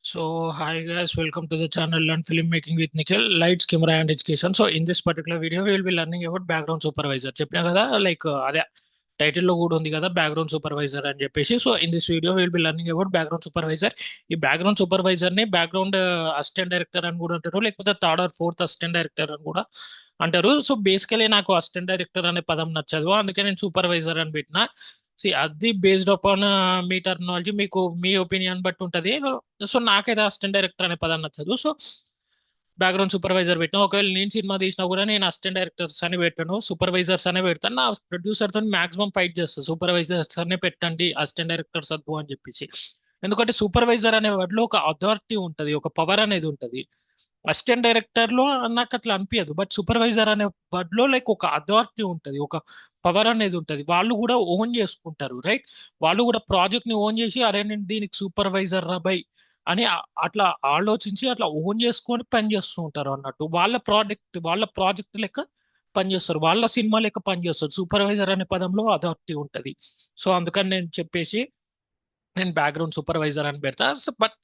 Hi guys, welcome to the channel Learn Filmmaking with Nikhil, Lights, Camera and Education. So in this particular video, we will be learning about background supervisor. చెప్పినా కదా like అదే title లో కూడా ఉంది కదా background supervisor అని చెప్పేసి. So in this video will be learning about background supervisor. ఈ బ్యాక్గ్రౌండ్ సూపర్వైజర్ ని బ్యాక్గ్రౌండ్ అసిస్టెంట్ డైరెక్టర్ అని కూడా అంటారు, లేకపోతే third or fourth assistant director అని కూడా అంటారు. సో బేసికలీ నాకు అసిస్టెంట్ డైరెక్టర్ అనే పదం నచ్చదు, అందుకే నేను సూపర్వైజర్ అని పెట్టిన. అది బేస్డ్ అపాన్ మీ టర్మినాలజీ, మీకు మీ ఒపీనియన్ బట్టి ఉంటుంది. సో నాకైతే అసిస్టెంట్ డైరెక్టర్ అనే పదం నచ్చదు. సో బ్యాక్గ్రౌండ్ సూపర్వైజర్ పెట్టాను. ఒకవేళ నేను సినిమా తీసినా కూడా నేను అసిస్టెంట్ డైరెక్టర్స్ అని పెట్టాను, సూపర్వైజర్స్ అనే పెడతాను. నా ప్రొడ్యూసర్ తో మాక్సిమం ఫైట్ చేస్తాను, సూపర్వైజర్స్ అనే పెట్టండి, అసిస్టెంట్ డైరెక్టర్స్ వద్దు అని చెప్పేసి. ఎందుకంటే సూపర్వైజర్ అనే వాటిలో ఒక అథారిటీ ఉంటది, ఒక పవర్ అనేది ఉంటది. అసిస్టెంట్ డైరెక్టర్ లో నాకు అట్లా అనిపించదు, బట్ సూపర్వైజర్ అనే వర్డ్లో లైక్ ఒక అథారిటీ ఉంటది, ఒక పవర్ అనేది ఉంటది. వాళ్ళు కూడా ఓన్ చేసుకుంటారు, రైట్? వాళ్ళు కూడా ప్రాజెక్ట్ ని ఓన్ చేసి, అరే నేను దీనికి సూపర్వైజర్ రా బై అని అట్లా ఆలోచించి అట్లా ఓన్ చేసుకొని పని చేస్తూ ఉంటారు అన్నట్టు. వాళ్ళ ప్రాజెక్ట్ లెక్క పనిచేస్తారు, వాళ్ళ సినిమా లెక్క పనిచేస్తారు. సూపర్వైజర్ అనే పదంలో అథారిటీ ఉంటది. సో అందుకని నేను చెప్పేసి నేను బ్యాక్గ్రౌండ్ సూపర్వైజర్ అని పెడతా. బట్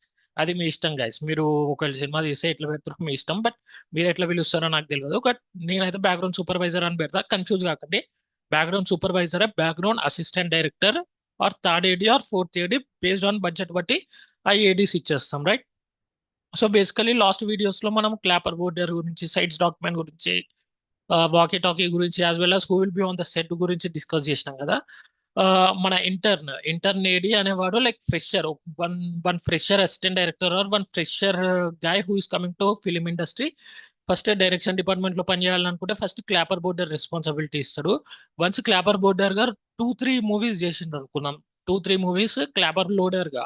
అది మీ ఇష్టం గైస్, మీరు ఒకవేళ సినిమా తీస్తే ఎట్లా పెడతారో మీ ఇష్టం, బట్ మీరు ఎట్లా పిలుస్తారో నాకు తెలియదు. బట్ నేనైతే బ్యాక్గ్రౌండ్ సూపర్వైజర్ అని పెడతా, కన్ఫ్యూజ్ కాకండి. Background supervisor, background assistant director or third AD or fourth AD, based on budget బట్టి ఆ ఏడీస్ ఇచ్చేస్తాం, right? So basically last videos లో మనం క్లాపర్ బోర్డర్ గురించి, సైట్స్ డాక్యుమెంట్ గురించి, వాకీ టాకీ గురించి, as well as who will be on the set గురించి discuss చేసినాం కదా. ఆ, మన ఇంటర్న్ ఏడి అనేవాడు like fresher, one one fresher assistant director or one fresher guy who is coming to film industry. First direction department లో పనిచేయాలనుకుంటే first clapper border responsibility ఇస్తాడు. Once clapper border గారు 2-3 movies చేసిండ్రు అనుకున్నాం, 2-3 మూవీస్ క్లాపర్ లోడర్ గా,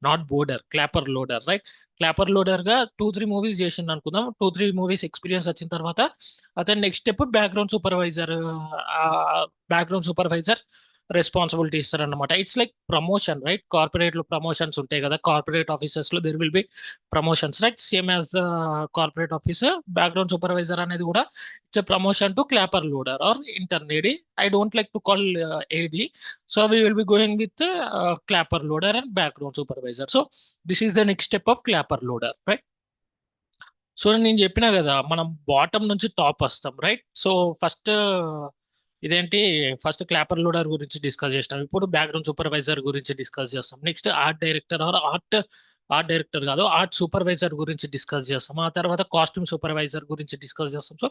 not border, clapper loader, right? Clapper loader గా 2-3 movies చేసిండు అనుకుందాం. 2-3 movies experience వచ్చిన తర్వాత అతను next step background supervisor. Background supervisor responsibility ఇస్తారన్నమాట. It's like promotion, right? Corporate లో ప్రమోషన్స్ ఉంటాయి కదా, కార్పొరేట్ ఆఫీసెస్ లో there will be promotions, right? Same as the corporate officer, background supervisor అనేది కూడా it's promotion to clapper loader or intern AD. I don't like to call AD. So we will be going with clapper loader and background supervisor. So this is the next step of clapper loader, right? So నేను చెప్పినా కదా, మనం bottom నుంచి top వస్తాం, right? So first ఇదేంటి, first clapper loader గురించి discuss చేసినాం, ఇప్పుడు బ్యాక్గ్రౌండ్ సూపర్వైజర్ గురించి డిస్కస్ చేస్తాం. Next art director or art director కాదు, ఆర్ట్ సూపర్వైజర్ గురించి డిస్కస్ చేస్తాం. ఆ తర్వాత కాస్ట్యూమ్ సూపర్వైజర్ గురించి డిస్కస్ చేస్తాం. సో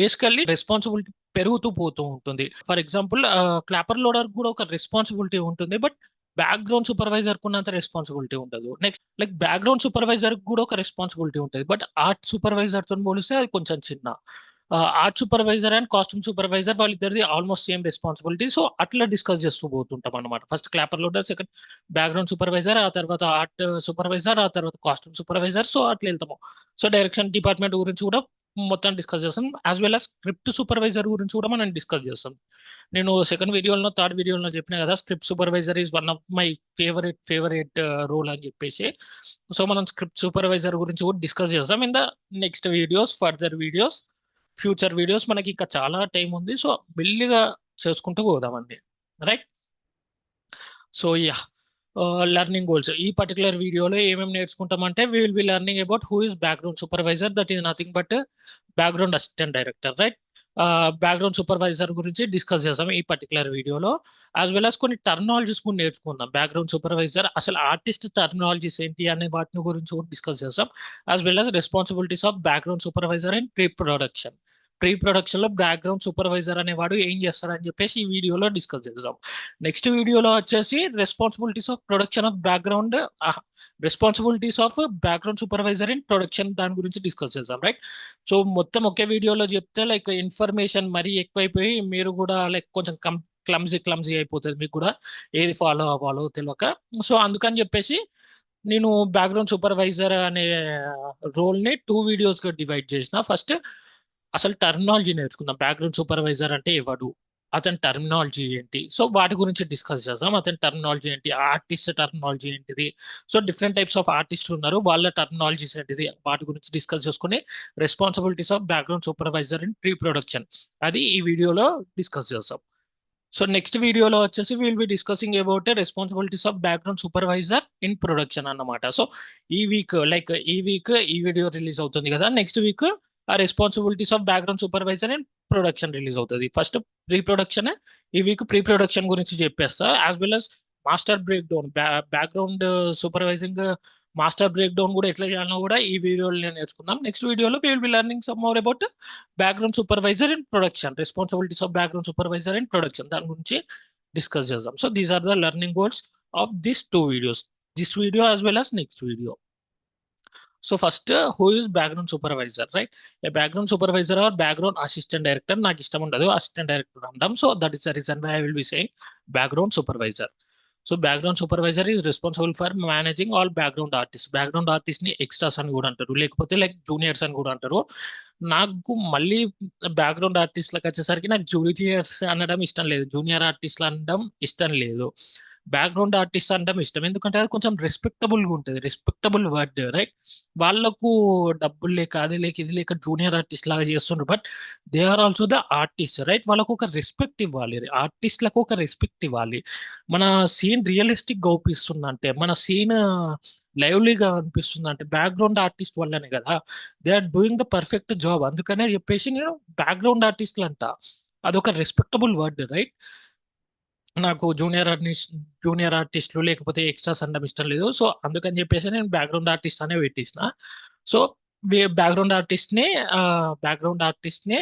బేసికల్లీ రెస్పాన్సిబిలిటీ పెరుగుతూ పోతూ ఉంటుంది. ఫర్ ఎగ్జాంపుల్ క్లాపర్ లోడర్ కూడా ఒక రెస్పాన్సిబిలిటీ ఉంటుంది, బట్ బ్యాక్గ్రౌండ్ సూపర్వైజర్ కున్నంత రెస్పాన్సిబిలిటీ ఉండదు. నెక్స్ట్ లైక్ బ్యాక్గ్రౌండ్ సూపర్వైజర్ కూడా ఒక రెస్పాన్సిబిలిటీ ఉంటుంది, బట్ ఆర్ట్ సూపర్వైజర్ తో పోలిస్తే అది కొంచెం చిన్న. Art supervisor and costume supervisor వాళ్ళిద్దరిది ఆల్మోస్ట్ సేమ్ రెస్పాన్సిబిలిటీ. సో అట్లా డిస్కస్ చేస్తూ పోతుంటాం అనమాట. First clapper loader, second background supervisor, ఆ తర్వాత ఆర్ట్ సూపర్వైజర్, ఆ తర్వాత కాస్ట్యూమ్ సూపర్వైజర్. సో అట్లా వెళ్తాము. సో డైరెక్షన్ డిపార్ట్మెంట్ గురించి కూడా మొత్తం డిస్కస్ చేస్తాం, as well as script supervisor గురించి కూడా మనం డిస్కస్ చేస్తాం. నేను సెకండ్ వీడియోలో, థర్డ్ వీడియోలో చెప్పిన కదా, script supervisor is one of my favourite role అని చెప్పేసి. సో మనం స్క్రిప్ట్ సూపర్వైజర్ గురించి కూడా డిస్కస్ చేస్తాం in the next videos, further videos, future videos. మనకి ఇంకా చాలా టైం ఉంది, సో మెల్లిగా చేసుకుంటూ పోదామండి, right? So ya, learning goals. ఈ పర్టికులర్ వీడియోలో ఏమేమి నేర్చుకుంటామంటే we will be learning about who is background supervisor, that is nothing but background assistant director, right? Background supervisor గురించి డిస్కస్ చేస్తాం ఈ పర్టికులర్ వీడియోలో. యాజ్ వెల్ as కొన్ని టర్మినాలజీస్ కూడా నేర్చుకుందాం. బ్యాక్గ్రౌండ్ సూపర్వైజర్ అసలు ఆర్టిస్ట్ టర్మినాలజీస్ ఏంటి అనే వాటిని గురించి కూడా డిస్కస్ చేస్తాం. As well as responsibilities of background supervisor and pre production లో బ్యాక్గ్రౌండ్ సూపర్వైజర్ అనేవాడు ఏం చేస్తాడని చెప్పేసి ఈ వీడియోలో డిస్కస్ చేద్దాం. నెక్స్ట్ వీడియోలో వచ్చేసి responsibilities of background supervisor in production, దాని గురించి డిస్కస్ చేద్దాం, రైట్? సో మొత్తం ఒకే వీడియోలో చెప్తే లైక్ ఇన్ఫర్మేషన్ మరీ ఎక్కువైపోయి మీరు కూడా లైక్ కొంచెం క్లమ్జీ అయిపోతుంది, మీకు కూడా ఏది ఫాలో అవ్వాలో తెలియక. సో అందుకని చెప్పేసి నేను బ్యాక్గ్రౌండ్ సూపర్వైజర్ అనే రోల్ ని 2 వీడియోస్ గా డివైడ్ చేసిన. ఫస్ట్ అసలు టర్మినాలజీ నేర్చుకుందాం. బ్యాక్గ్రౌండ్ సూపర్వైజర్ అంటే ఎవడు, అతని టర్మినాలజీ ఏంటి, సో వాటి గురించి డిస్కస్ చేద్దాం. అతని టర్మినాలజీ ఏంటి, ఆర్టిస్ట్ టర్మినాలజీ ఏంటిది, so different types of artist ఉన్నారు, వాళ్ళ టర్మినాలజీస్ ఏంటిది, వాటి గురించి డిస్కస్ చేసుకుని responsibilities of background supervisor in pre production, అది ఈ వీడియోలో డిస్కస్ చేస్తాం. సో నెక్స్ట్ వీడియోలో వచ్చేసి will be discussing about responsibilities of background supervisor in production అన్నమాట. సో ఈ వీడియో రిలీజ్ అవుతుంది కదా, నెక్స్ట్ వీక్ ఆ responsibilities of background supervisor in production release అవుతుంది. ఫస్ట్ ప్రీ ప్రొడక్షన్, ఈ వీక్ ప్రీ ప్రొడక్షన్ గురించి చెప్పేస్తా, as well as master break down, background supervising master break down కూడా ఎట్లా చేయాలో కూడా ఈ వీడియోలో నేర్చుకుందాం. నెక్స్ట్ వీడియోలో we will be learning some more about background supervisor in production, responsibilities of background supervisor in production, దాని గురించి డిస్కస్ చేద్దాం. So these are the learning goals of this two videos, this video as well as next video. So first, who is background supervisor, right? A background supervisor or background assistant director, నాకు ఇష్టం ఉండదు assistant director అంటాం. So that is the reason why I will be saying background supervisor. So background supervisor is responsible for managing all background artist. Background artist ని extras అని కూడా అంటారు, లేకపోతే like juniors అని కూడా అంటారు. నాకు మళ్ళీ బ్యాక్గ్రౌండ్ ఆర్టిస్ట్లకు వచ్చేసరికి నాకు జూనియర్స్ అనడం ఇష్టం లేదు, జూనియర్ ఆర్టిస్ట్లు అనడం ఇష్టం లేదు, బ్యాక్గ్రౌండ్ ఆర్టిస్ట్ అనడం ఇష్టం. ఎందుకంటే అది కొంచెం రెస్పెక్టబుల్ గా ఉంటుంది, రెస్పెక్టబుల్ వర్డ్, రైట్? వాళ్ళకు డబ్బులు లేక అది లేక ఇది లేక జూనియర్ ఆర్టిస్ట్ లాగా చేస్తుండ్రు, but they are also the artist, right? వాళ్ళకు ఒక రెస్పెక్ట్ ఇవ్వాలి, ఆర్టిస్ట్లకు ఒక రెస్పెక్ట్ ఇవ్వాలి. మన సీన్ రియలిస్టిక్ గా అవుపిస్తుంది అంటే, మన సీన్ లైవ్లీగా అనిపిస్తుంది అంటే బ్యాక్గ్రౌండ్ ఆర్టిస్ట్ వల్లనే కదా. They are doing the perfect job, అందుకనే చెప్పేసి నేను బ్యాక్గ్రౌండ్ ఆర్టిస్ట్లు అంట. అదొక రెస్పెక్టబుల్ వర్డ్, రైట్? నాకు జూనియర్ ఆర్టిస్టులు లేకపోతే ఎక్స్ట్రాస్ అనడం ఇష్టం లేదు. సో అందుకని చెప్పేసి నేను బ్యాక్గ్రౌండ్ ఆర్టిస్ట్ అనే పెట్టేసిన. సో బ్యాక్గ్రౌండ్ ఆర్టిస్ట్ ని బ్యాక్గ్రౌండ్ ఆర్టిస్ట్ ని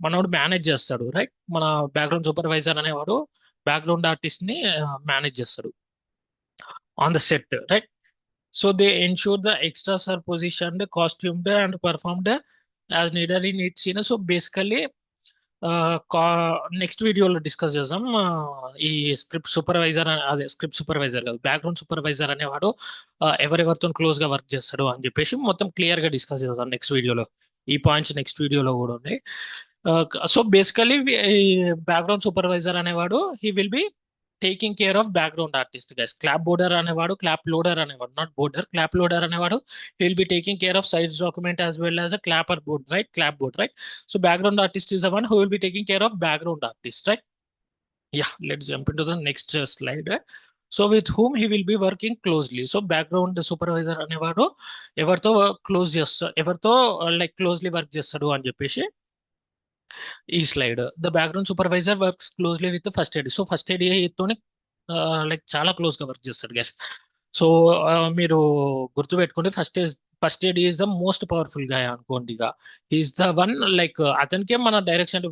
మనోడు మేనేజ్ చేస్తాడు, రైట్? మన బ్యాక్గ్రౌండ్ సూపర్వైజర్ అనేవాడు బ్యాక్గ్రౌండ్ ఆర్టిస్ట్ ని మేనేజ్ చేస్తాడు on the set, right? So they ensure the extras are positioned, costumed and performed as needed in each scene. So basically next వీడియోలో discuss చేద్దాం. ఈ స్క్రిప్ట్ సూపర్వైజర్, అదే script supervisor కాదు, background supervisor అనేవాడు ఎవరెవరితో close గా work చేస్తాడు అని చెప్పేసి మొత్తం క్లియర్ గా డిస్కస్ చేద్దాం నెక్స్ట్ వీడియోలో. ఈ పాయింట్స్ నెక్స్ట్ వీడియోలో కూడా ఉన్నాయి. సో బేసికలీ బ్యాక్గ్రౌండ్ సూపర్వైజర్ అనేవాడు he will be taking care of background artist guys. Clap border అనేవాడు, క్లాప్ లోడర్ అనేవాడు, నాట్ బోర్డర్, క్లాప్ లోడర్ అనేవాడు will be taking care of size document as well as a clapper board, right? Clap board, right? So background artist is the one who will be taking care of background artist, right? Yeah, let's jump into the next slide. So with whom he will be working closely. So background supervisor అనేవాడు ఎవరితో close చేస్తాడు, ఎవరితో like closely work చేస్తాడు అని చెప్పేసి ఈ slide. The background supervisor works closely with first aid. So first aid తోని like చాలా క్లోజ్ గా వర్క్ చేస్తాడు గెస్. సో మీరు గుర్తు పెట్టుకోండి, first aid is the most powerful గా అనుకోండి. ఇక ఈజ్ ద వన్, లైక్ అతనికే మన డైరెక్షన్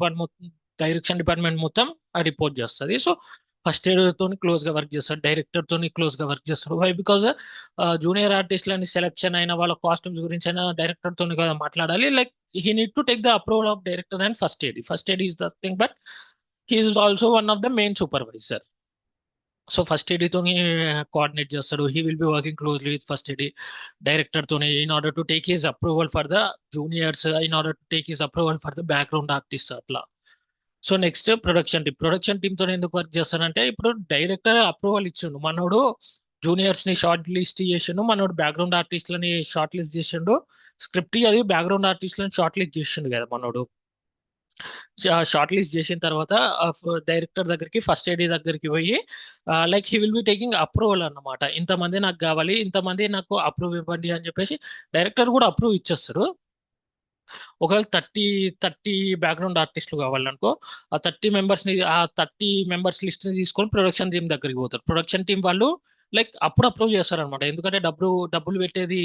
డిపార్ట్మెంట్ మొత్తం రిపోర్ట్ చేస్తుంది. సో ఫస్ట్ ఎయిడ్ తోని క్లోజ్ గా వర్క్ చేస్తాడు, డైరెక్టర్ తోని క్లోజ్ గా వర్క్ చేస్తాడు. వై? బికాజ్ జూనియర్ ఆర్టిస్ట్లని సెలెక్షన్ అయినా వాళ్ళ కాస్ట్యూమ్స్ గురించి అయినా డైరెక్టర్ తోని కదా మాట్లాడాలి. Like he need to take the approval of director and first AD. First AD is the thing, but he is also one of the main supervisor. So first AD తోని coordinate చేస్తాడు, he will be working closely with first AD director తోని in order to take his approval for the juniors, in order to take his approval for the background artist అట్లా. So next production team తో ఎందుకు work చేస్తానంటే, ఇప్పుడు director approval ఇచ్చిండు, మనోడు juniors ని short list చేసిండు, మనోడు బ్యాక్గ్రౌండ్ ఆర్టిస్ట్లని షార్ట్ లిస్ట్ చేసిండు, స్క్రిప్ట్ అది బ్యాక్గ్రౌండ్ ఆర్టిస్ట్లను షార్ట్ లిస్ట్ చేసిండు కదా మనోడు. షార్ట్ లిస్ట్ చేసిన తర్వాత డైరెక్టర్ దగ్గరికి, ఫస్ట్ ఏడీ దగ్గరికి పోయి like he will be taking approval అన్నమాట. ఇంతమంది నాకు కావాలి, ఇంతమంది నాకు అప్రూవ్ ఇవ్వండి అని చెప్పేసి డైరెక్టర్ కూడా అప్రూవ్ ఇచ్చేస్తారు. ఒకవేళ 30 బ్యాక్గ్రౌండ్ ఆర్టిస్టులు కావాలనుకో, ఆ 30 మెంబర్స్ లిస్ట్ ని తీసుకొని ప్రొడక్షన్ టీం దగ్గరికి పోతారు. ప్రొడక్షన్ టీం వాళ్ళు లైక్ అప్పుడు అప్రూవ్ చేస్తారు అనమాట, ఎందుకంటే డబ్బులు పెట్టేది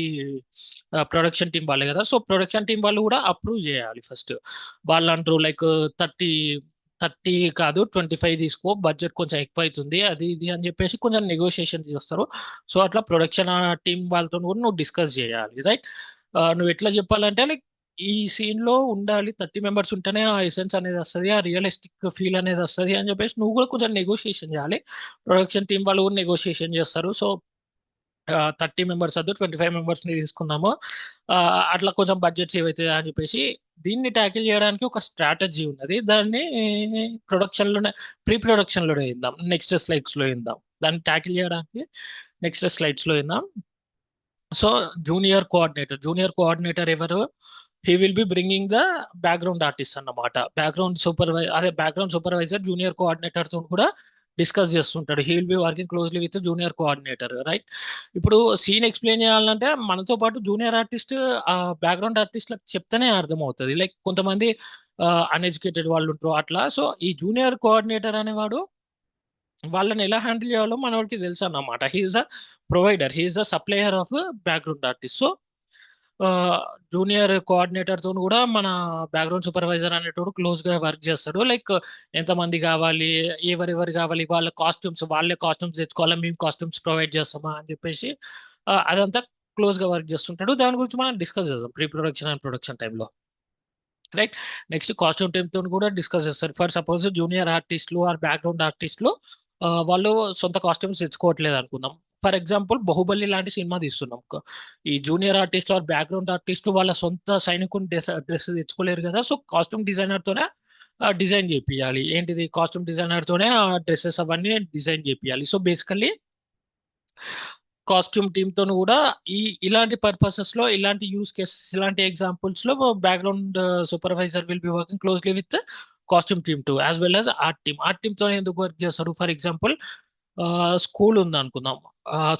ప్రొడక్షన్ టీం వాళ్ళే కదా. సో ప్రొడక్షన్ టీం వాళ్ళు కూడా అప్రూవ్ చేయాలి ఫస్ట్. వాళ్ళు అంటారు లైక్ 30 30 కాదు 25 తీసుకో, బడ్జెట్ కొంచెం ఎక్కువ అవుతుంది అది ఇది అని చెప్పేసి కొంచెం నెగోషియేషన్ చేస్తారు. సో అట్లా ప్రొడక్షన్ టీం వాళ్ళతో కూడా నువ్వు డిస్కస్ చేయాలి, రైట్? నువ్వు ఎట్లా చెప్పాలంటే లైక్ ఈ సీన్ లో ఉండాలి 30 మెంబర్స్ ఉంటేనే ఆ ఎసెన్స్ అనేది వస్తుంది, ఆ రియలిస్టిక్ ఫీల్ అనేది వస్తుంది అని చెప్పేసి నువ్వు కూడా కొంచెం నెగోషియేషన్ చేయాలి. ప్రొడక్షన్ టీం వాళ్ళు కూడా నెగోషియేషన్ చేస్తారు. సో 30 మెంబర్స్ వద్దు 25 మెంబర్స్ ని తీసుకుందాము, అట్లా కొంచెం బడ్జెట్ సేవ్ అవుతుంది అని చెప్పేసి దీన్ని ట్యాకిల్ చేయడానికి ఒక స్ట్రాటజీ ఉన్నది. దాన్ని ప్రీ ప్రొడక్షన్ లో ఇద్దాం, నెక్స్ట్ స్లైడ్స్ లో ఇద్దాం. దాన్ని ట్యాకిల్ చేయడానికి నెక్స్ట్ స్లైడ్స్ లో ఇద్దాం. సో జూనియర్ కోఆర్డినేటర్ ఎవరు? He will B bringing the background artist అన్నమాట. బ్యాక్గ్రౌండ్ సూపర్వైజర్ జూనియర్ కోఆర్డినేటర్ తో కూడా డిస్కస్ చేస్తుంటాడు. He will be working closely with junior coordinator, right? ఇప్పుడు సీన్ ఎక్స్ప్లెయిన్ చేయాలంటే మనతో పాటు జూనియర్ ఆర్టిస్ట్ ఆ బ్యాక్గ్రౌండ్ ఆర్టిస్ట్ చెప్తేనే అర్థం అవుతుంది. లైక్ కొంతమంది అన్ఎడ్యుకేటెడ్ వాళ్ళు ఉంటారు అట్లా. సో ఈ జూనియర్ కోఆర్డినేటర్ అనేవాడు వాళ్ళని ఎలా హ్యాండిల్ చేయాలో మనోడికి తెలుసు అన్నమాట. He's a provider, he's the supplier of background artist. So junior coordinator తో కూడా మన బ్యాక్గ్రౌండ్ సూపర్వైజర్ అనేటోడు క్లోజ్ గా వర్క్ చేస్తాడు. లైక్ ఎంతమంది కావాలి, ఎవరెవరు కావాలి, వాళ్ళే కాస్ట్యూమ్స్ తెచ్చుకోవాలా, మేము కాస్ట్యూమ్స్ ప్రొవైడ్ చేస్తామా అని చెప్పేసి అదంతా క్లోజ్ గా వర్క్ చేస్తుంటాడు. దాని గురించి మనం డిస్కస్ చేద్దాం ప్రీ ప్రొడక్షన్ అండ్ ప్రొడక్షన్ టైంలో, రైట్? నెక్స్ట్ కాస్ట్యూమ్ టీమ్ తో కూడా డిస్కస్ చేస్తారు. ఫర్ సపోజ్ జూనియర్ ఆర్టిస్టులు ఆర్ బ్యాక్గ్రౌండ్ ఆర్టిస్టులు వాళ్ళు సొంత కాస్ట్యూమ్స్ తెచ్చుకోవట్లేదు అనుకుందాం. ఫర్ ఎగ్జాంపుల్ బాహుబలి లాంటి సినిమా తీస్తున్నాం. ఈ జూనియర్ ఆర్టిస్ట్ ఆర్ బ్యాక్గ్రౌండ్ ఆర్టిస్టులు వాళ్ళ సొంత సైనికుని డ్రెస్ తెచ్చుకోలేరు కదా. సో కాస్ట్యూమ్ డిజైనర్ తోనే డిజైన్ చేపియాలి. ఏంటిది, కాస్ట్యూమ్ డిజైనర్ తోనే ఆ డ్రెస్సెస్ అవన్నీ డిజైన్ చేపియాలి. సో బేసికల్లీ కాస్ట్యూమ్ టీమ్ తోను కూడా ఇలాంటి పర్పసెస్ లో, ఇలాంటి యూస్ కేసెస్, ఇలాంటి ఎగ్జాంపుల్స్ లో background supervisor will be working closely with costume team to as well as art team. Art team తో ఎందుకు వర్క్ చేస్తారు? ఫర్ ఎగ్జాంపుల్ స్కూల్ ఉంది అనుకుందాం.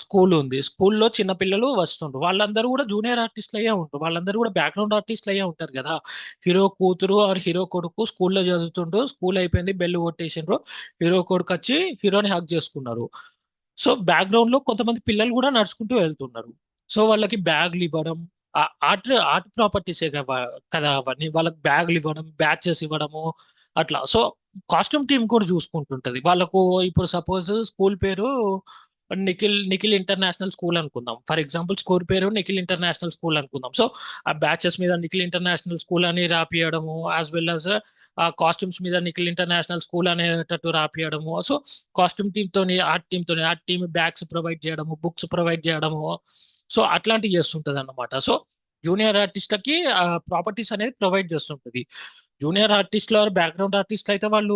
స్కూల్ ఉంది, స్కూల్లో చిన్న పిల్లలు వస్తుంటారు. వాళ్ళందరూ కూడా జూనియర్ ఆర్టిస్టులు అయ్యే ఉంటారు, వాళ్ళందరూ కూడా బ్యాక్గ్రౌండ్ ఆర్టిస్టులు అయ్యే ఉంటారు కదా. హీరో కూతురు ఆర్ హీరో కొడుకు స్కూల్లో చదువుతుండ్రు, స్కూల్ అయిపోయింది, బెల్ కొట్టేసిండ్రు, హీరో కొడుకు వచ్చి హీరోని హక్ చేసుకున్నారు. సో బ్యాక్గ్రౌండ్ లో కొంతమంది పిల్లలు కూడా నడుచుకుంటూ వెళ్తున్నారు. సో వాళ్ళకి బ్యాగ్లు ఇవ్వడం, ఆర్ట్ ఆర్ట్ ప్రాపర్టీసే కదా అవన్నీ. వాళ్ళకి బ్యాగ్లు ఇవ్వడం, బ్యాచెస్ ఇవ్వడము అట్లా. సో కాస్ట్యూమ్ టీమ్ కూడా చూసుకుంటుంటది వాళ్ళకు. ఇప్పుడు సపోజ్ స్కూల్ పేరు నిఖిల్ నిఖిల్ ఇంటర్నేషనల్ స్కూల్ అనుకుందాం. ఫర్ ఎగ్జాంపుల్ స్కూల్ పేరు నిఖిల్ ఇంటర్నేషనల్ స్కూల్ అనుకుందాం. సో ఆ బ్యాచెస్ మీద నిఖిల్ ఇంటర్నేషనల్ స్కూల్ అని రాపియడము, యాజ్ వెల్ యాజ్ ఆ కాస్ట్యూమ్స్ మీద నిఖిల్ ఇంటర్నేషనల్ స్కూల్ అనేటట్టు రాపియడము. సో కాస్ట్యూమ్ టీమ్ తోని ఆర్ట్ టీమ్ బ్యాగ్స్ ప్రొవైడ్ చేయడము, బుక్స్ ప్రొవైడ్ చేయడము, సో అట్లాంటివి చేస్తుంటది అన్నమాట. సో జూనియర్ ఆర్టిస్ట్లకి ప్రాపర్టీస్ అనేది ప్రొవైడ్ చేస్తుంటది. జూనియర్ ఆర్టిస్ట్లు ఆర్ బ్యాక్గ్రౌండ్ ఆర్టిస్ట్లు అయితే వాళ్ళు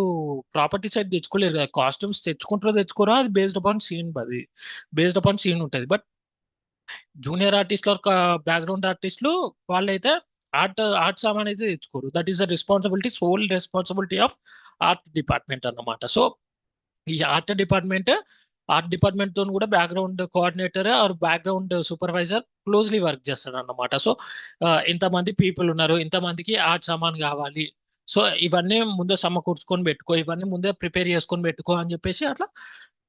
ప్రాపర్టీస్ అయితే తెచ్చుకోలేరు కదా. కాస్ట్యూమ్స్ తెచ్చుకోరో అది బేస్డ్ అపాన్ సీన్ ఉంటుంది. బట్ జూనియర్ ఆర్టిస్ట్లు ఆర్ బ్యాక్గ్రౌండ్ ఆర్టిస్టులు వాళ్ళైతే ఆర్ట్ సామాన్ అయితే తెచ్చుకోరు. That is the responsibility, sole responsibility of art department అన్నమాట. సో ఈ ఆర్ట్ డిపార్ట్మెంట్ తో కూడా background coordinator or background supervisor closely work చేస్తాడు అన్నమాట. సో ఇంతమంది పీపుల్ ఉన్నారు, ఇంతమందికి ఆర్ట్ సామాన్ కావాలి, సో ఇవన్నీ ముందే సమకూర్చుకొని పెట్టుకో, ఇవన్నీ ముందే ప్రిపేర్ చేసుకొని పెట్టుకో అని చెప్పేసి అట్లా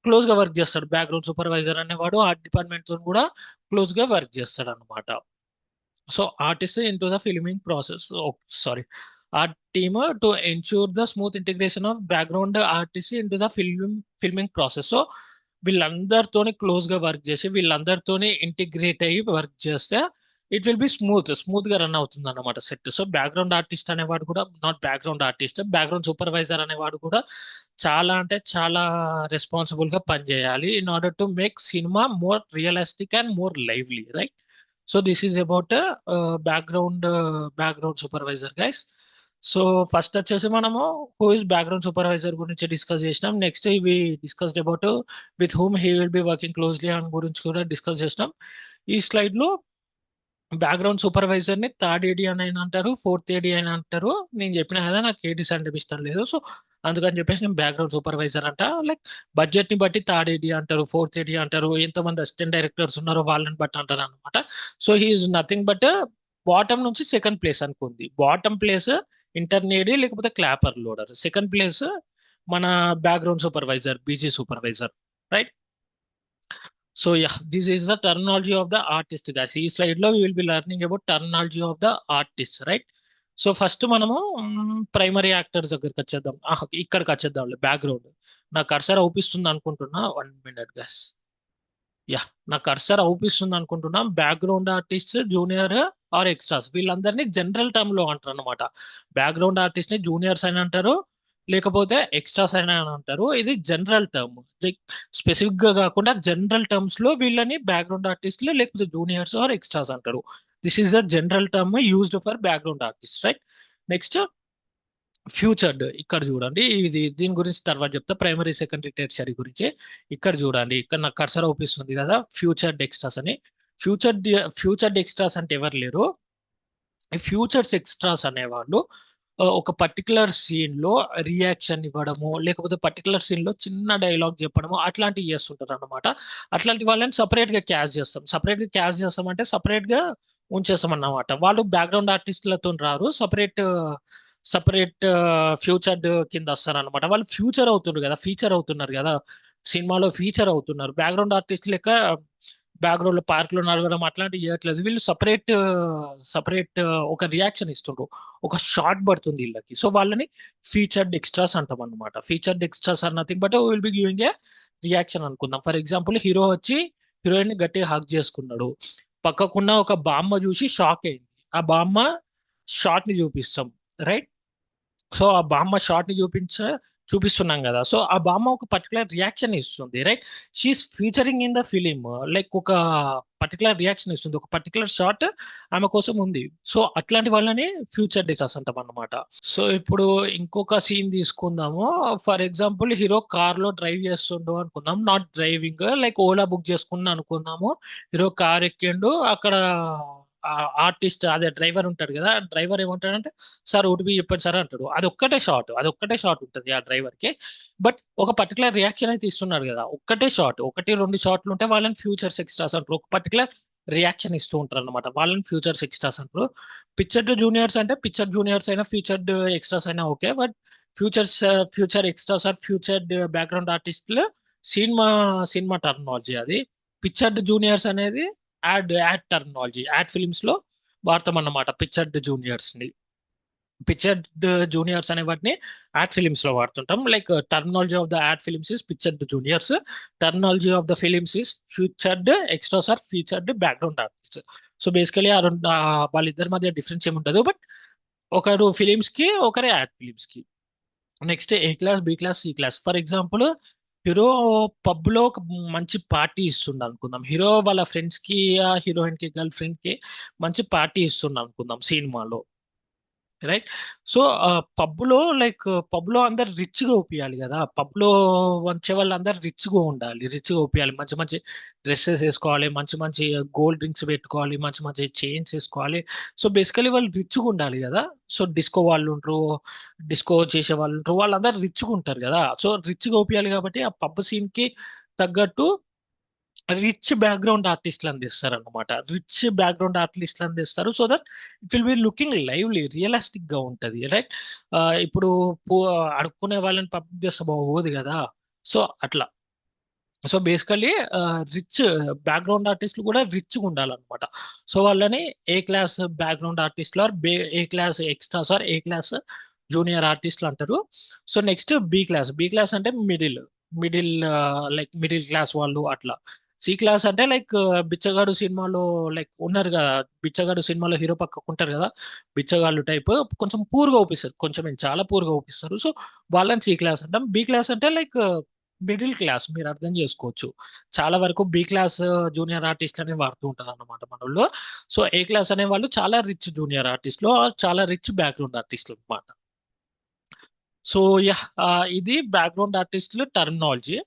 క్లోజ్ గా వర్క్ చేస్తాడు. బ్యాక్గ్రౌండ్ సూపర్వైజర్ అనేవాడు ఆర్ట్ డిపార్ట్మెంట్ తో కూడా క్లోజ్ గా వర్క్ చేస్తాడు అనమాట. So artist into the filming process. Oh, sorry. Art team to ensure the smooth integration of background artist into the filming process. So వీళ్ళందరితోని close గా work చేసి వీళ్ళందరితోని ఇంటిగ్రేట్ అయ్యి వర్క్ చేస్తే ఇట్ విల్ బి స్మూత్ గా run అవుతుంది అన్నమాట set. So background artist అనేవాడు కూడా, not background artist, background supervisor అనేవాడు కూడా చాలా అంటే చాలా రెస్పాన్సిబుల్ గా పనిచేయాలి in order to make cinema more realistic and more lively, right? So this is about background supervisor guys. So first వచ్చేసి మనము హూ ఇస్ బ్యాక్గ్రౌండ్ సూపర్వైజర్ గురించి డిస్కస్ చేసినాం. నెక్స్ట్ ఇవి discussed about with whom he will be working closely అని గురించి కూడా discuss చేసినాం. ఈ స్లైడ్ లో బ్యాక్గ్రౌండ్ సూపర్వైజర్ ని థర్డ్ ఏడి అని అంటారు, ఫోర్త్ ఏడి అని అంటారు. నేను చెప్పిన కదా నాకు ఏడీస్ అంటే ఇష్టం లేదు, సో అందుకని చెప్పేసి నేను బ్యాక్గ్రౌండ్ సూపర్వైజర్ అంట. లైక్ బడ్జెట్ ని బట్టి థర్డ్ ఏడి అంటారు, ఫోర్త్ ఏడి అంటారు, ఎంతమంది అసిస్టెంట్ డైరెక్టర్స్ ఉన్నారో వాళ్ళని బట్టి అంటారు అనమాట. So he's nothing but bottom నుంచి సెకండ్ ప్లేస్ అనుకుంది. బాటమ్ ప్లేస్ ఇంటర్నేడి లేకపోతే క్లాపర్ లోడర్, సెకండ్ ప్లేస్ మన background supervisor BG supervisor, right? So yeah, this is the terminology of the artist, guys. ఈ స్లైడ్ లో we will be learning about terminology of the artist, right? So first మనము primary actors దగ్గరికి వచ్చేద్దాం. ఇక్కడికి వచ్చేద్దాం. Background నా cursor అవుపిస్తుంది అనుకుంటున్నా, 1 minute guys. యా, నా కర్సర్ అవుపిస్తుంది అనుకుంటున్నా. Background artist, junior or extras, వీళ్ళందరినీ జనరల్ టర్మ్ లో అంటారు అనమాట. బ్యాక్గ్రౌండ్ ఆర్టిస్ట్ ని జూనియర్స్ అని అంటారు, లేకపోతే ఎక్స్ట్రాస్ అని అంటారు. ఇది జనరల్ టర్మ్, స్పెసిఫిక్ గా కాకుండా జనరల్ టర్మ్స్ లో వీళ్ళని బ్యాక్గ్రౌండ్ ఆర్టిస్టులు లేకపోతే జూనియర్స్ ఆర్ ఎక్స్ట్రాస్ అంటారు. This is the general term used for background artist, right? Next featured, ఇక్కడ చూడండి. దీని గురించి తర్వాత చెప్తా, ప్రైమరీ సెకండరీ టెర్షియరీ గురించి. ఇక్కడ చూడండి, ఇక్కడ నాకు కర్సర్ అవుపిస్తుంది కదా, ఫ్యూచర్డ్ ఎక్స్ట్రాస్ అని. ఫ్యూచర్డ్ ఎక్స్ట్రాస్ అంటే ఎవరు లేరు, ఈ ఫ్యూచర్స్ ఎక్స్ట్రాస్ అనేవాళ్ళు ఒక పర్టికులర్ సీన్ లో రియాక్షన్ ఇవ్వడము, లేకపోతే పర్టికులర్ సీన్ లో చిన్న డైలాగ్ చెప్పడము అట్లాంటివి చేస్తుంటారు అనమాట. అట్లాంటి వాళ్ళని సపరేట్ గా క్యాస్ట్ చేస్తాం. సపరేట్ గా క్యాస్ట్ చేస్తాం అంటే సపరేట్ గా ఉంచేస్తాం అన్నమాట. వాళ్ళు బ్యాక్గ్రౌండ్ ఆర్టిస్టులతో రారు, సపరేట్ సపరేట్ ఫ్యూచర్ కింద వస్తారు అనమాట. వాళ్ళు ఫ్యూచర్ అవుతున్నారు కదా, ఫీచర్ అవుతున్నారు కదా, సినిమాలో ఫీచర్ అవుతున్నారు. బ్యాక్గ్రౌండ్ ఆర్టిస్ట్ లెక్క బ్యాక్గ్రౌండ్ లో పార్క్ లో నడవడం అట్లాంటివి చేయట్లేదు. వీళ్ళు సపరేట్ సపరేట్ ఒక రియాక్షన్ ఇస్తుండ్రు, ఒక షార్ట్ పడుతుంది వీళ్ళకి. సో వాళ్ళని ఫీచర్డ్ ఎక్స్ట్రాస్ అంటాం అనమాట. Featured extras are nothing but will be giving a reaction అనుకుందాం. ఫర్ ఎగ్జాంపుల్, హీరో వచ్చి హీరోయిన్ ని గట్టిగా హక్ చేసుకున్నాడు. పక్కకున్న ఒక బామ్మ చూసి షాక్ అయింది. ఆ బామ్మ షార్ట్ ని చూపిస్తాం, రైట్? సో ఆ బామ్మ షార్ట్ ని చూపిస్తున్నాం కదా. సో ఆ బామ్మ ఒక పర్టికులర్ రియాక్షన్ ఇస్తుంది, right? She's featuring in the film. Like ఒక పర్టికులర్ రియాక్షన్ ఇస్తుంది, ఒక పర్టికులర్ షార్ట్ ఆమె కోసం ఉంది. సో అట్లాంటి వాళ్ళని ఫ్యూచర్ డిటర్స్ అంటాం అన్నమాట. సో ఇప్పుడు ఇంకొక సీన్ తీసుకుందాము. ఫర్ ఎగ్జాంపుల్, హీరో కార్ లో డ్రైవ్ చేస్తుండు అనుకుందాం, not driving, like Ola book చేసుకున్నా అనుకుందాము. హీరో కార్ ఎక్కిండు, అక్కడ ఆర్టిస్ట్ అదే డ్రైవర్ ఉంటాడు కదా, డ్రైవర్ ఏమంటాడంటే సార్ ఓటీపీ చెప్పండి సార్ అంటాడు. అది ఒక్కటే షాట్ ఉంటుంది ఆ డ్రైవర్ కి. బట్ ఒక పర్టికులర్ రియాక్షన్ అయితే ఇస్తున్నాడు కదా, ఒక్కటే షాట్, ఒకటి రెండు షాట్లు ఉంటే వాళ్ళని ఫ్యూచర్స్ ఎక్స్ట్రాస్ అంటారు. ఒక పర్టికులర్ రియాక్షన్ ఇస్తూ ఉంటారు అనమాట, వాళ్ళని ఫ్యూచర్స్ ఎక్స్ట్రాస్ అంటారు. పిక్చర్డ్ జూనియర్స్ అంటే పిక్చర్ జూనియర్స్ అయినా ఫ్యూచర్డ్ ఎక్స్ట్రాస్ అయినా okay. But futures future extras or featured background ఆర్టిస్టులు సినిమా సినిమా టర్మినాలజీ అది. పిక్చర్డ్ జూనియర్స్ అనేది యాడ్ టర్మినాలజీ, యాడ్ ఫిలిమ్స్ లో వాడతాం అన్నమాట పిక్చర్డ్ జూనియర్స్ ని. పిక్చర్డ్ జూనియర్స్ అనే వాటిని యాడ్ ఫిలిమ్స్ లో వాడుతుంటాం. Like terminology of the ad films is pictured juniors, terminology of the films is featured extras or featured background artist. So basically వాళ్ళిద్దరి మధ్య డిఫరెన్స్ ఏముంటదు, బట్ ఒకరు ఫిలిమ్స్ కి, ఒకరు యాడ్ ఫిలిమ్స్ కి. Next A class, B class, C class. For example, hero pub లో ఒక మంచి పార్టీ ఇస్తుండ అనుకుందాం. హీరో వాళ్ళ ఫ్రెండ్స్ కి, హీరోయిన్ కి, గర్ల్ ఫ్రెండ్ కి మంచి పార్టీ ఇస్తుండ అనుకుందాం సినిమాలో, రైట్? సో పబ్ లో, లైక్ పబ్ లో అందరు రిచ్ గా ఒప్పియాలి కదా, పబ్ లో వచ్చే వాళ్ళు అందరు రిచ్ గా ఉండాలి, రిచ్ గా ఒప్పియాలి, మంచి మంచి డ్రెస్సెస్ వేసుకోవాలి, మంచి మంచి గోల్డ్ డ్రింక్స్ పెట్టుకోవాలి, మంచి మంచి చైన్స్ వేసుకోవాలి. సో బేసికలీ వాళ్ళు రిచ్ గా ఉండాలి కదా. సో డిస్కో వాళ్ళు ఉంటారు, డిస్కో చేసే వాళ్ళు ఉంటారు, వాళ్ళందరూ రిచ్ గా ఉంటారు కదా. సో రిచ్ గా ఒప్పియాలి కాబట్టి ఆ పబ్ సీన్ కి తగ్గట్టు రిచ్ బ్యాక్గ్రౌండ్ ఆర్టిస్టులు అందిస్తారు అనమాట. రిచ్ బ్యాక్గ్రౌండ్ ఆర్టిస్టులు అందిస్తారు, so that it will be looking lively, realistic గా ఉంటది, రైట్? ఇప్పుడు అడుక్కునే వాళ్ళని పబ్లిక్ చేస్తే బాగోదు కదా. సో అట్లా. సో బేసికలీ రిచ్ బ్యాక్గ్రౌండ్ ఆర్టిస్టులు కూడా రిచ్ గా ఉండాలన్నమాట. సో వాళ్ళని ఏ క్లాస్ బ్యాక్గ్రౌండ్ ఆర్టిస్టులు or A class extras or A class junior ఆర్టిస్టులు అంటారు. So next B class. B class అంటే మిడిల్ లైక్ మిడిల్ క్లాస్ వాళ్ళు అట్లా. సి క్లాస్ అంటే లైక్ బిచ్చగాడు సినిమాలో లైక్ ఉన్నారు కదా, బిచ్చగాడు సినిమాలో హీరో పక్కకు ఉంటారు కదా, బిచ్చగాళ్ళు టైప్ కొంచెం పూర్గా ఒప్పిస్తారు, కొంచెం ఏం చాలా పూర్గా ఒప్పిస్తారు. సో వాళ్ళని సి క్లాస్ అంటాం. బి క్లాస్ అంటే లైక్ మిడిల్ క్లాస్, మీరు అర్థం చేసుకోవచ్చు. చాలా వరకు బి క్లాస్ జూనియర్ ఆర్టిస్ట్ అని వాడుతూ ఉంటారు అన్నమాట మన వాళ్ళు. సో ఏ క్లాస్ అనే వాళ్ళు చాలా రిచ్ జూనియర్ ఆర్టిస్టులు, చాలా రిచ్ బ్యాక్గ్రౌండ్ ఆర్టిస్టులు అనమాట. సో యా, ఇది బ్యాక్గ్రౌండ్ ఆర్టిస్టులు terminology.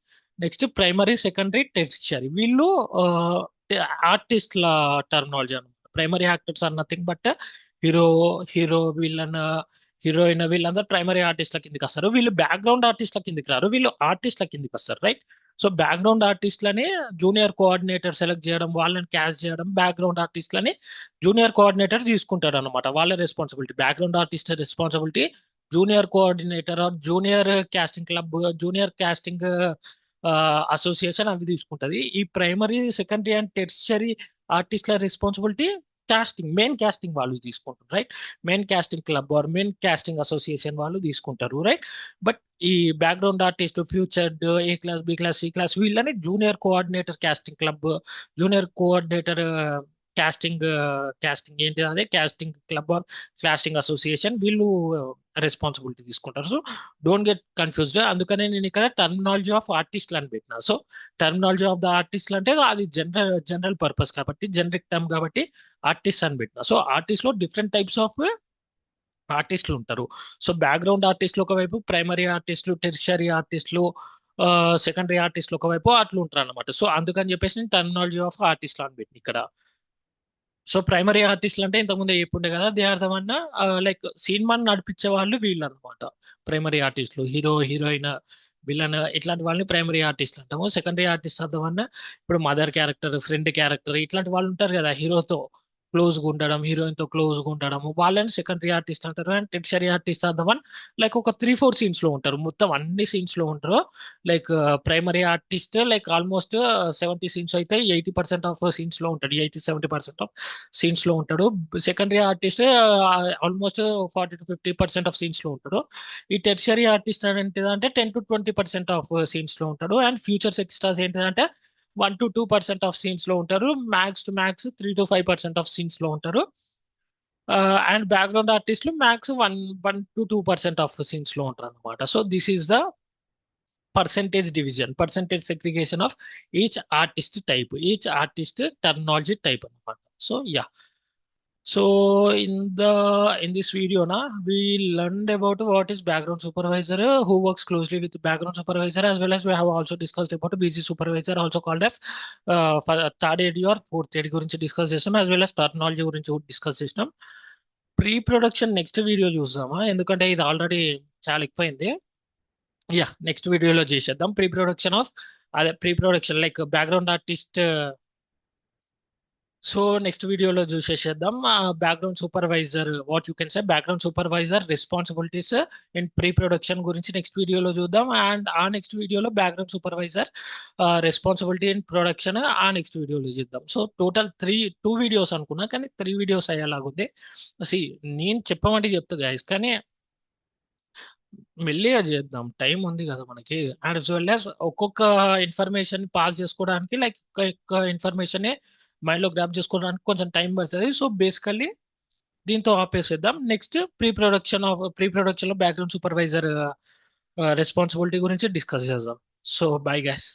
Next primary, secondary, tertiary. వీళ్ళు ఆర్టిస్ట్ల టర్మినాలజీ అనమాట. Primary actors are nothing but hero, hero villain, heroine, వీళ్ళందరూ ప్రైమరీ ఆర్టిస్ట్ల కిందకి వస్తారు. వీళ్ళు బ్యాక్గ్రౌండ్ ఆర్టిస్ట్ల కిందకి రారు, వీళ్ళు ఆర్టిస్ట్ల కిందకి వస్తారు, రైట్? సో బ్యాక్గ్రౌండ్ ఆర్టిస్ట్లని జూనియర్ కోఆర్డినేటర్ సెలెక్ట్ చేయడం, వాళ్ళని క్యాస్ట్ చేయడం, బ్యాక్గ్రౌండ్ ఆర్టిస్ట్లని జూనియర్ కోఆర్డినేటర్ తీసుకుంటాడు అనమాట. వాళ్ళ responsibility, background artist responsibility junior coordinator or junior casting club, junior casting association అవి తీసుకుంటది. ఈ ప్రైమరీ, సెకండరీ అండ్ టెర్షియరీ ఆర్టిస్ట్ల రెస్పాన్సిబిలిటీ కాస్టింగ్, మెయిన్ కాస్టింగ్ వాళ్ళు తీసుకుంటారు, right? Main casting club or main casting association వాళ్ళు తీసుకుంటారు, రైట్? బట్ ఈ background artist, featured, A class, B class, C class, వీళ్ళని junior coordinator casting club, junior coordinator casting casting ఏంటి అదే casting club or casting association, వీళ్ళు responsibility తీసుకుంటారు. So don't get confused. అందుకనే నేను ఇక్కడ టర్మినాలజీ ఆఫ్ ఆర్టిస్ట్ అని పెట్టిన. So terminology of the artist అంటే అది జనరల్ పర్పస్ కాబట్టి, జనరిక్ టర్మ్ కాబట్టి ఆర్టిస్ట్ అని పెట్టిన. సో ఆర్టిస్ట్ లో డిఫరెంట్ టైప్స్ ఆఫ్ ఆర్టిస్టులు ఉంటారు. సో బ్యాక్గ్రౌండ్ ఆర్టిస్టులు ఒకవైపు, ప్రైమరీ ఆర్టిస్టులు, టెరిషరీ ఆర్టిస్టులు, సెకండరీ ఆర్టిస్టులు ఒకవైపు అట్లా ఉంటారు అనమాట. సో అందుకని చెప్పేసి నేను టర్మినాలజీ ఆఫ్ ఆర్టిస్ట్ అని పెట్టిన ఇక్కడ. సో ప్రైమరీ ఆర్టిస్టులు అంటే ఇంతకుముందు చెప్పుండే కదా, they are the one like సినిమాని నడిపించే వాళ్ళు వీళ్ళు అనమాట. ప్రైమరీ ఆర్టిస్టులు హీరో హీరోయిన్ విలన్ ఇట్లాంటి వాళ్ళని ప్రైమరీ ఆర్టిస్ట్ అంటాము. Secondary artist of the one ఇప్పుడు మదర్ క్యారెక్టర్, ఫ్రెండ్ క్యారెక్టర్ ఇట్లాంటి వాళ్ళు ఉంటారు కదా, హీరోతో క్లోజ్గా ఉండడం, హీరోయిన్ తో క్లోజ్గా ఉండడం, వాళ్ళని సెకండరీ ఆర్టిస్ట్ అంటారు. And tertiary artist of the one like ఒక 3-4 సీన్స్ లో ఉంటారు, మొత్తం అన్ని సీన్స్ లో ఉంటారు. Like primary artist like almost 70 scenes అయితే 80% ఆఫ్ సీన్స్ లో ఉంటాడు, 80-70% ఆఫ్ సీన్స్ లో ఉంటాడు. Secondary artist almost 40-50% of scenes లో ఉంటాడు. ఈ టెర్షరీ ఆర్టిస్ట్ ఏంటిదంటే 10-20% ఆఫ్ సీన్స్ లో ఉంటాడు. అండ్ ఫ్యూచర్స్ ఎక్స్ట్రాస్ ఏంటిదంటే 1-2% ఆఫ్ సీన్స్ లో ఉంటారు. Max to max 3-5% of scenes లో ఉంటారు. అండ్ బ్యాక్గ్రౌండ్ ఆర్టిస్టులు మ్యాక్స్ 1-2% ఆఫ్ సీన్స్ లో ఉంటారు అనమాట. So this is the percentage division, percentage segregation of each artist type, each artist terminology type అన్నమాట. So yeah, so in this video na we learned about what is background supervisor, who works closely with background supervisor, as well as we have also discussed about BG supervisor, also called as third AD or fourth AD గురించి discuss చేస్తాం, as well as terminology గురించి discuss చేసినాం. Pre production next video చూద్దామా, ఎందుకంటే ఇది already చాలా ఎక్కువైంది. Yeah, next వీడియోలో చేసేద్దాం ప్రీ ప్రొడక్షన్ ఆఫ్, అదే pre production like background artist. So next వీడియోలో చూసేసేద్దాం background supervisor, what you can say background supervisor responsibilities in pre production గురించి నెక్స్ట్ వీడియోలో చూద్దాం. అండ్ ఆ నెక్స్ట్ వీడియోలో background supervisor responsibility in production uh next వీడియోలో చూద్దాం. So total 2 videos అనుకున్నా, కానీ 3 వీడియోస్ అయ్యేలాగుంది. సి నేను చెప్పమంటే చెప్తా గైస్, కానీ మెల్లిగా చేద్దాం, టైం ఉంది కదా మనకి. అండ్ as well as ఒక్కొక్క ఇన్ఫర్మేషన్ పాస్ చేసుకోవడానికి లైక్ ఒక్క ఇన్ఫర్మేషన్ మైండ్ లో గ్రాప్ చేసుకోవడానికి కొంచెం టైం పడుతుంది. సో బేసికల్లీ దీంతో ఆపేసేద్దాం. నెక్స్ట్ ప్రీ ప్రొడక్షన్ లో బ్యాక్గ్రౌండ్ సూపర్వైజర్ రెస్పాన్సిబిలిటీ గురించి డిస్కస్ చేద్దాం. So bye guys.